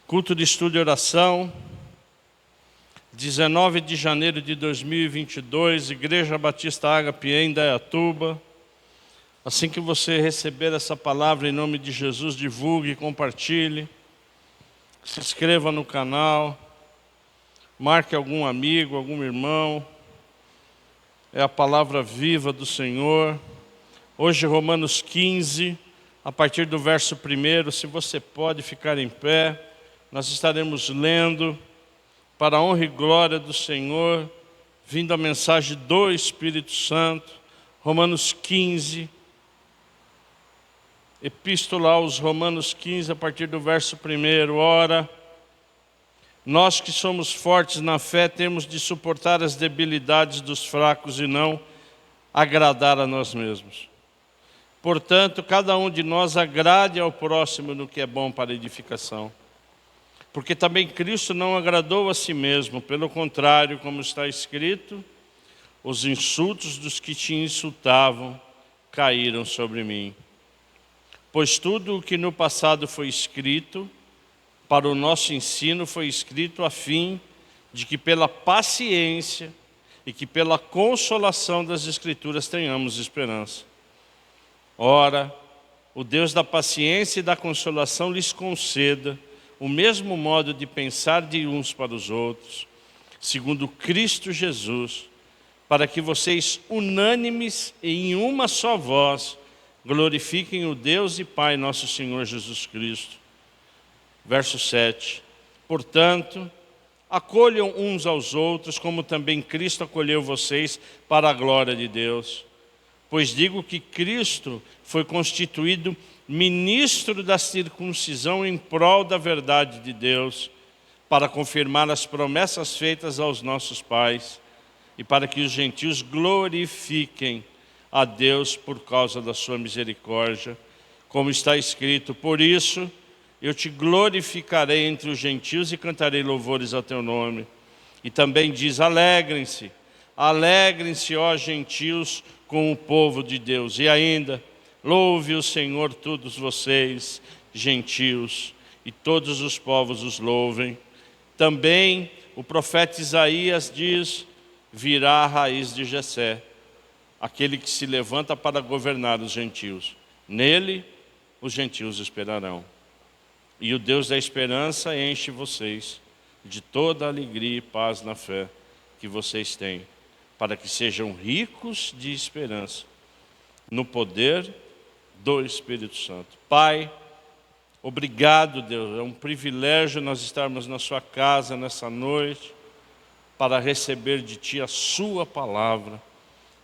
Culto de estudo e oração, 19 de janeiro de 2022, Igreja Batista Ágape em Indaiatuba. Assim que você receber essa palavra, em nome de Jesus, divulgue, compartilhe, se inscreva no canal, marque algum amigo, algum irmão. É a palavra viva do Senhor. Hoje, Romanos 15, a partir do verso 1, se você pode ficar em pé, nós estaremos lendo, para a honra e glória do Senhor, vindo a mensagem do Espírito Santo. Romanos 15, Epístola aos Romanos 15, a partir do verso 1. Ora, nós que somos fortes na fé, temos de suportar as debilidades dos fracos e não agradar a nós mesmos. Portanto, cada um de nós agrade ao próximo no que é bom para edificação. Porque também Cristo não agradou a si mesmo, pelo contrário, como está escrito, os insultos dos que te insultavam caíram sobre mim. Pois tudo o que no passado foi escrito, para o nosso ensino foi escrito a fim de que pela paciência e que pela consolação das Escrituras tenhamos esperança. Ora, o Deus da paciência e da consolação lhes conceda o mesmo modo de pensar de uns para os outros, segundo Cristo Jesus, para que vocês, unânimes e em uma só voz, glorifiquem o Deus e Pai nosso Senhor Jesus Cristo. Verso 7. Portanto, acolham uns aos outros, como também Cristo acolheu vocês para a glória de Deus. Pois digo que Cristo foi constituído ministro da circuncisão em prol da verdade de Deus, para confirmar as promessas feitas aos nossos pais e para que os gentios glorifiquem a Deus por causa da sua misericórdia, como está escrito: por isso eu te glorificarei entre os gentios e cantarei louvores a teu nome. E também diz: alegrem-se, alegrem-se, ó gentios, com o povo de Deus. E ainda: louve o Senhor todos vocês, gentios, e todos os povos os louvem. Também o profeta Isaías diz: virá a raiz de Jessé, aquele que se levanta para governar os gentios. Nele os gentios esperarão. E o Deus da esperança enche vocês de toda a alegria e paz na fé que vocês têm, para que sejam ricos de esperança no poder do Espírito Santo. Pai, obrigado, Deus. É um privilégio nós estarmos na sua casa nessa noite para receber de Ti a sua palavra.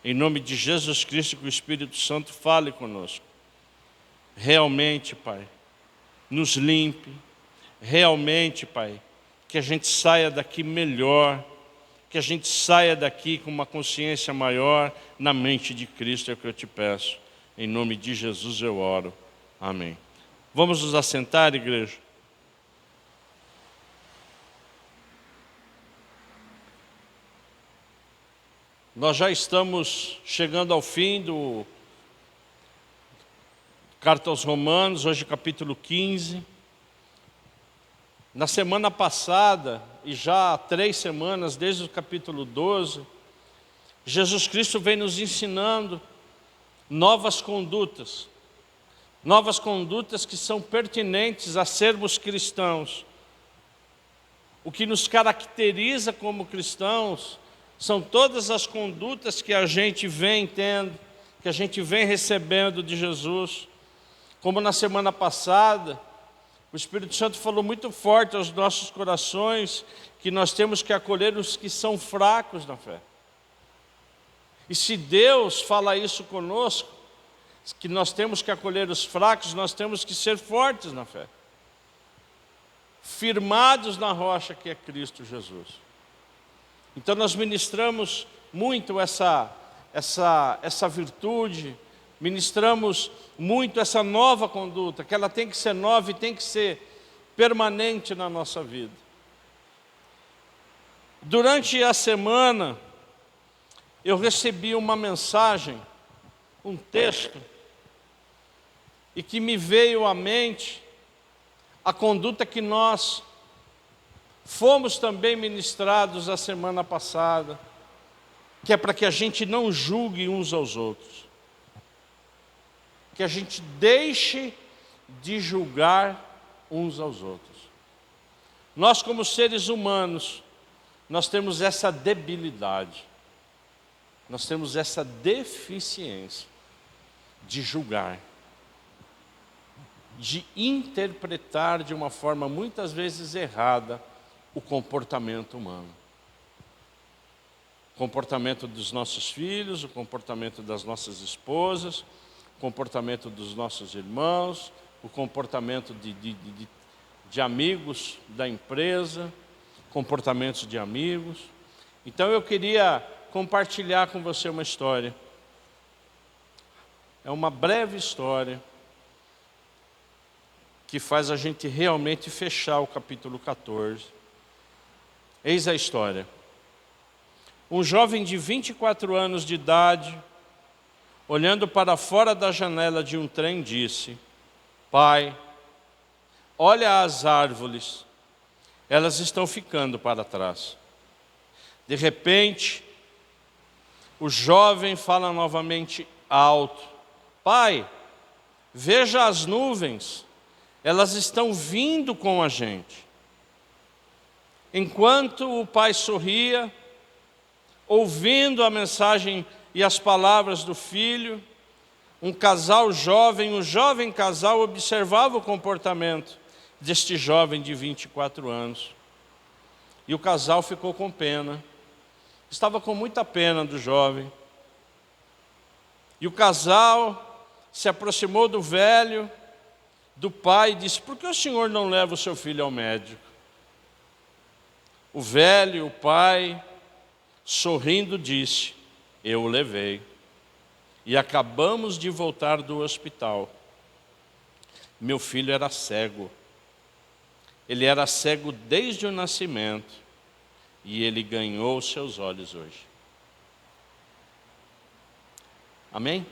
Em nome de Jesus Cristo, que o Espírito Santo fale conosco. Realmente, Pai, nos limpe. Realmente, Pai, que a gente saia daqui melhor, que a gente saia daqui com uma consciência maior na mente de Cristo, é o que eu te peço. Em nome de Jesus eu oro. Amém. Vamos nos assentar, igreja? Nós já estamos chegando ao fim do Carta aos Romanos, hoje capítulo 15. Na semana passada, e já há 3 semanas, desde o capítulo 12, Jesus Cristo vem nos ensinando novas condutas que são pertinentes a sermos cristãos. O que nos caracteriza como cristãos são todas as condutas que a gente vem tendo, que a gente vem recebendo de Jesus. Como na semana passada, o Espírito Santo falou muito forte aos nossos corações que nós temos que acolher os que são fracos na fé. E se Deus fala isso conosco, que nós temos que acolher os fracos, nós temos que ser fortes na fé, firmados na rocha que é Cristo Jesus. Então nós ministramos muito essa virtude, ministramos muito essa nova conduta, que ela tem que ser nova e tem que ser permanente na nossa vida. Durante a semana, eu recebi uma mensagem, um texto, e que me veio à mente a conduta que nós Fomos também ministrados a semana passada, que é para que a gente não julgue uns aos outros, que a gente deixe de julgar uns aos outros. Nós, como seres humanos, nós temos essa debilidade, nós temos essa deficiência de julgar, de interpretar de uma forma muitas vezes errada o comportamento humano. O comportamento dos nossos filhos, o comportamento das nossas esposas, o comportamento dos nossos irmãos, o comportamento de amigos da empresa, comportamentos de amigos. Então eu queria compartilhar com você uma história. É uma breve história que faz a gente realmente fechar o capítulo 14. Eis a história. Um jovem de 24 anos de idade, olhando para fora da janela de um trem, disse: Pai, olha as árvores, elas estão ficando para trás. De repente, o jovem fala novamente alto: Pai, veja as nuvens, elas estão vindo com a gente. Enquanto o pai sorria, ouvindo a mensagem e as palavras do filho, um jovem casal observava o comportamento deste jovem de 24 anos. E o casal ficou com pena, estava com muita pena do jovem. E o casal se aproximou do velho, do pai, e disse: por que o senhor não leva o seu filho ao médico? O velho, o pai, sorrindo, disse: eu o levei, e acabamos de voltar do hospital. Meu filho era cego. Ele era cego desde o nascimento, e ele ganhou os seus olhos hoje. Amém?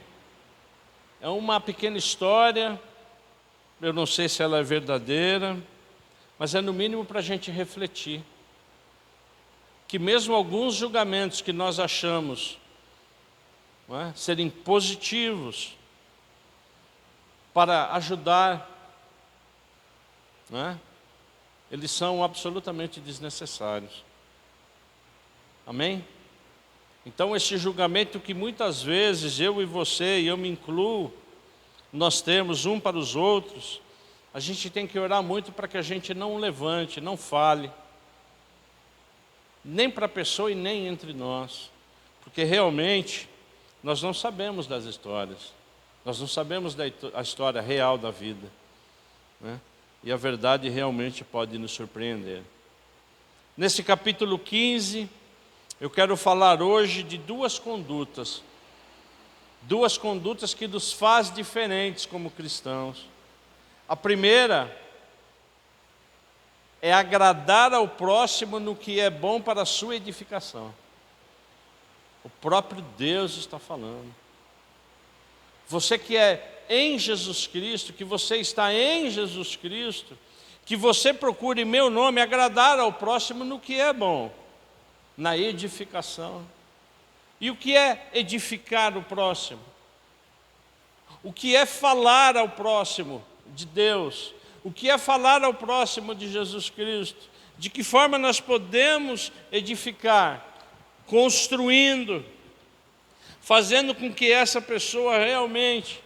É uma pequena história, eu não sei se ela é verdadeira, mas é no mínimo para a gente refletir. Que mesmo alguns julgamentos que nós achamos serem positivos para ajudar, eles são absolutamente desnecessários. Amém? Então esse julgamento que muitas vezes eu e você, e eu me incluo, nós temos um para os outros, a gente tem que orar muito para que a gente não levante, não fale, nem para a pessoa e nem entre nós, porque realmente nós não sabemos das histórias, nós não sabemos da história real da vida, e a verdade realmente pode nos surpreender. Nesse capítulo 15, eu quero falar hoje de duas condutas que nos faz diferentes como cristãos. A primeira é agradar ao próximo no que é bom para a sua edificação. O próprio Deus está falando. Você que é em Jesus Cristo, que você está em Jesus Cristo, que você procure em meu nome agradar ao próximo no que é bom, na edificação. E o que é edificar o próximo? O que é falar ao próximo de Deus? O que é falar ao próximo de Jesus Cristo? De que forma nós podemos edificar? Construindo, fazendo com que essa pessoa realmente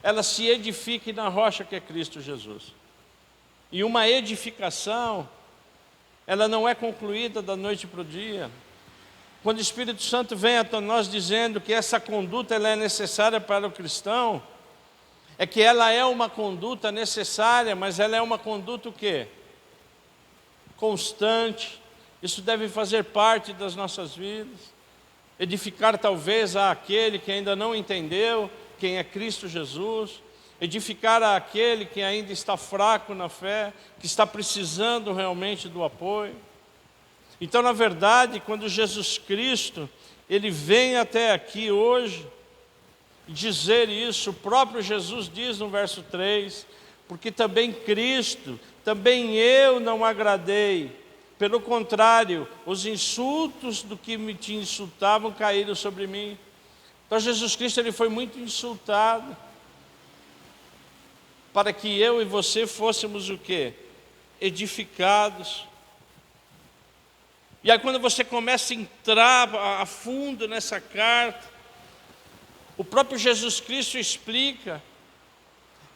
ela se edifique na rocha que é Cristo Jesus. E uma edificação, ela não é concluída da noite para o dia. Quando o Espírito Santo vem a nós dizendo que essa conduta ela é necessária para o cristão, é que ela é uma conduta necessária, mas ela é uma conduta o quê? Constante. Isso deve fazer parte das nossas vidas. Edificar talvez àquele que ainda não entendeu quem é Cristo Jesus. Edificar àquele que ainda está fraco na fé, que está precisando realmente do apoio. Então, na verdade, quando Jesus Cristo, Ele vem até aqui hoje, dizer isso, o próprio Jesus diz no verso 3, porque também Cristo, também eu não agradei. Pelo contrário, os insultos do que te insultavam caíram sobre mim. Então Jesus Cristo ele foi muito insultado, para que eu e você fôssemos o quê? Edificados. E aí quando você começa a entrar a fundo nessa carta, o próprio Jesus Cristo explica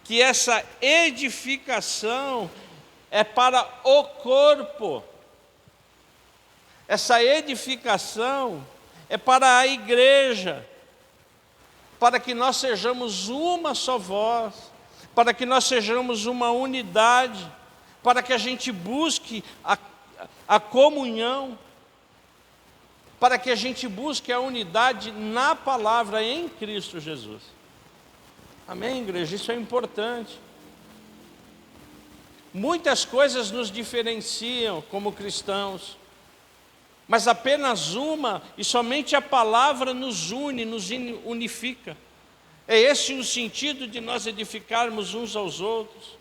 que essa edificação é para o corpo. Essa edificação é para a igreja, para que nós sejamos uma só voz, para que nós sejamos uma unidade, para que a gente busque a comunhão, para que a gente busque a unidade na palavra em Cristo Jesus. Amém, igreja? Isso é importante. Muitas coisas nos diferenciam como cristãos, mas apenas uma, e somente a palavra nos une, nos unifica. É esse o sentido de nós edificarmos uns aos outros,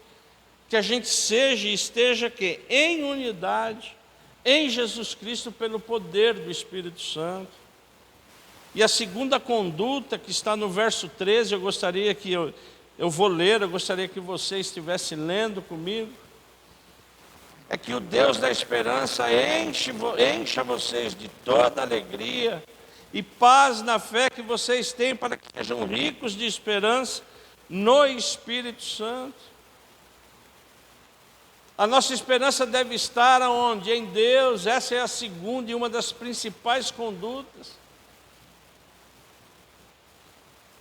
que a gente seja e esteja que em unidade, em Jesus Cristo, pelo poder do Espírito Santo. E a segunda conduta, que está no verso 13, eu gostaria que eu vou ler, eu gostaria que você estivesse lendo comigo, é que o Deus da esperança encha vocês de toda alegria e paz na fé que vocês têm, para que sejam ricos de esperança no Espírito Santo. A nossa esperança deve estar aonde? Em Deus. Essa é a segunda e uma das principais condutas.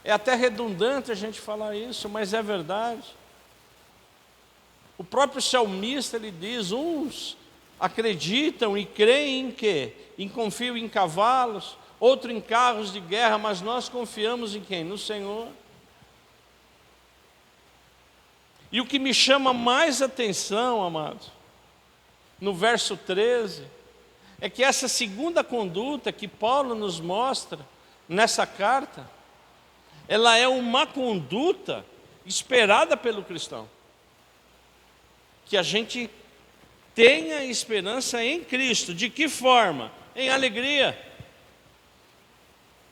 É até redundante a gente falar isso, mas é verdade. O próprio salmista, ele diz, uns acreditam e creem em quê? Em confiam em cavalos, outro em carros de guerra, mas nós confiamos em quem? No Senhor. E o que me chama mais atenção, amados, no verso 13, é que essa segunda conduta que Paulo nos mostra nessa carta, ela é uma conduta esperada pelo cristão. Que a gente tenha esperança em Cristo. De que forma? Em alegria.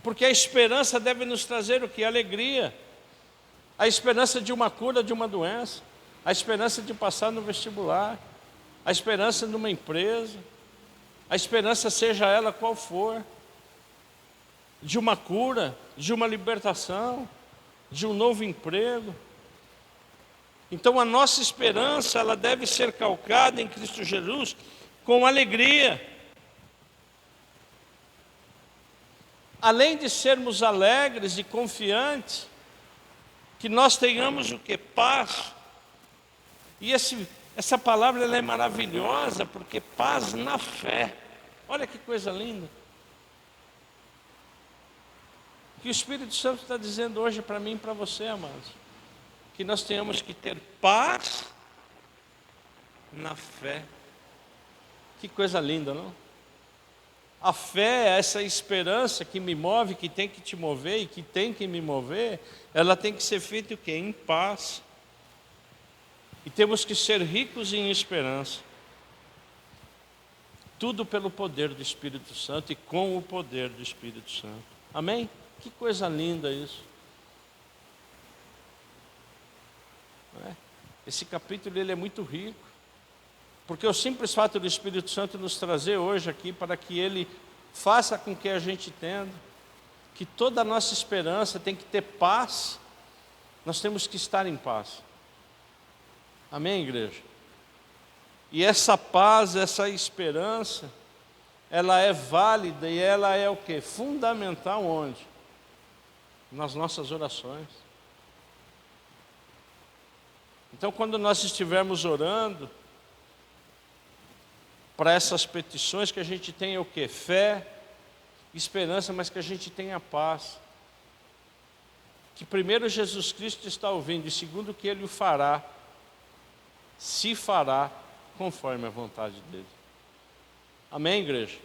Porque a esperança deve nos trazer o que? Alegria. A esperança de uma cura de uma doença, a esperança de passar no vestibular, a esperança numa empresa, a esperança seja ela qual for, de uma cura, de uma libertação, de um novo emprego. Então a nossa esperança, ela deve ser calcada em Cristo Jesus com alegria. Além de sermos alegres e confiantes, que nós tenhamos o que? Paz. E essa palavra ela é maravilhosa, porque paz na fé. Olha que coisa linda. O que o Espírito Santo está dizendo hoje para mim e para você, amados, que nós tenhamos que ter paz na fé. Que coisa linda, não? A fé é essa esperança que me move, que tem que te mover e que tem que me mover, ela tem que ser feita o quê? Em paz. E temos que ser ricos em esperança. Tudo pelo poder do Espírito Santo e com o poder do Espírito Santo. Amém? Que coisa linda isso. Não é? Esse capítulo ele é muito rico. Porque o simples fato do Espírito Santo nos trazer hoje aqui, para que Ele faça com que a gente entenda que toda a nossa esperança tem que ter paz, nós temos que estar em paz. Amém, igreja? E essa paz, essa esperança, ela é válida e ela é o quê? Fundamental onde? Nas nossas orações. Então, quando nós estivermos orando, para essas petições, que a gente tenha o quê? Fé, esperança, mas que a gente tenha paz. Que primeiro Jesus Cristo está ouvindo, e segundo que Ele o fará, se fará conforme a vontade dEle. Amém, igreja?